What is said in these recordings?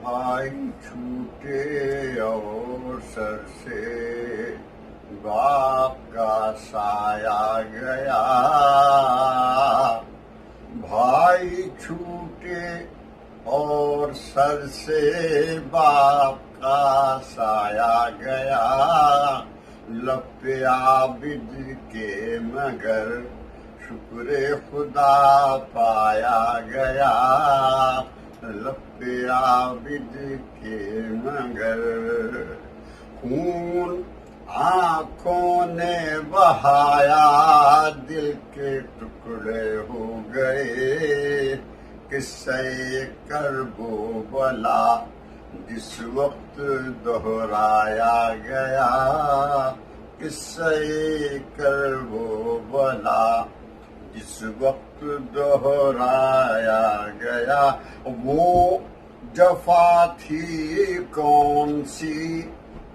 بھائی چھوٹے اور سر سے باپ کا سایہ گیا، بھائی چھوٹے اور سر سے باپ کا سایہ گیا، لب عابد کے مگر شکر خدا پایا گیا، لب عابد کے مگر خون آنکھوں نے بہایا، دل کے ٹکڑے ہو گئے، قصہ کرب و بلا جس وقت دہرایا گیا، قصہ کرب و بلا جس وقت دہرایا گیا، وہ جفا تھی کون سی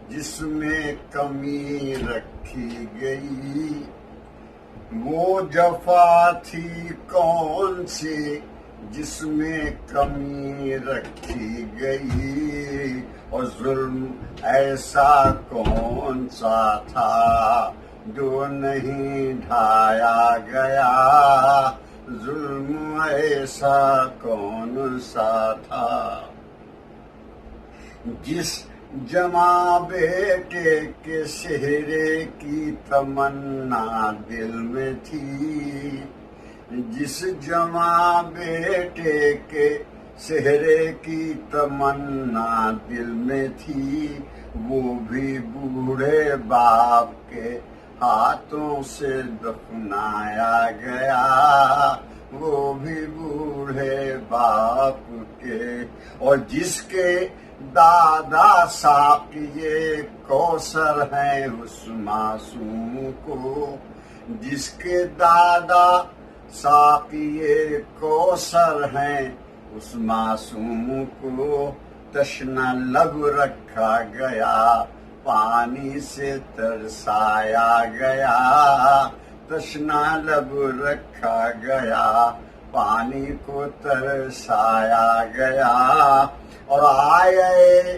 جس میں کمی رکھی گئی، وہ جفا تھی کون سی جس میں کمی رکھی گئی، اور ظلم ایسا کون سا تھا جو نہیں ڈھایا گیا، ظلم ایسا کون سا تھا جس جمع بیٹے کے چہرے کی تمنا دل میں تھی، جس جمع بیٹے کے چہرے کی تمنا دل میں تھی، وہ بھی بوڑھے باپ کے ہاتھوں سے دفنایا گیا، وہ بھی بوڑھے باپ کے، اور جس کے دادا ساقیے کوثر ہیں اس معصوم کو، جس کے دادا ساقیے کوثر ہیں اس معصوم کو، تشنہ لب رکھا گیا، پانی سے ترسایا گیا، تشنہ لب رکھا گیا، پانی کو ترسایا گیا، اور آئے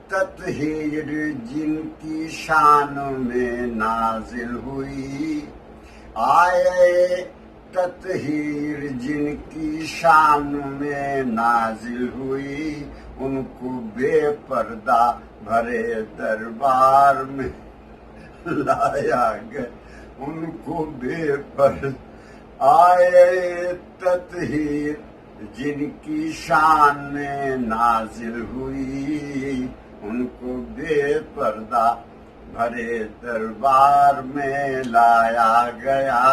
تطہیر جن کی شان میں نازل ہوئی، آئے تطہیر جن کی شان میں نازل ہوئی، ان کو بے پردہ بھرے دربار میں لایا گیا، ان کو بے پردہ آئے تطہیر جن کی شان میں نازل ہوئی، ان کو بے پردہ بھرے دربار میں لایا گیا،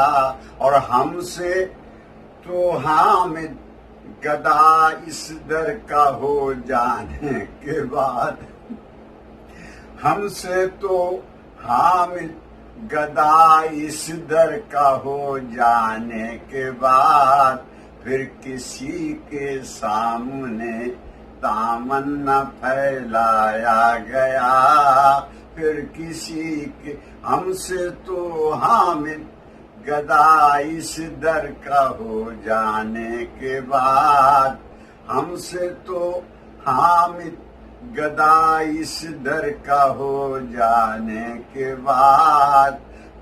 اور ہم سے تو حامد گدا اس در کا ہو جانے کے بعد، ہم سے تو حامد گدا اس در کا ہو جانے کے بعد، پھر کسی کے سامنے دامن نہ پھیلایا گیا، پھر کسی کے، ہم سے تو حامد گدا اس در کا ہو جانے کے بعد، ہم سے تو حامد گدا اس در کا ہو جانے کے بعد،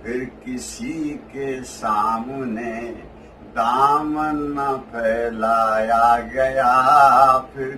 پھر کسی کے سامنے دامن نہ پھیلایا گیا، پھر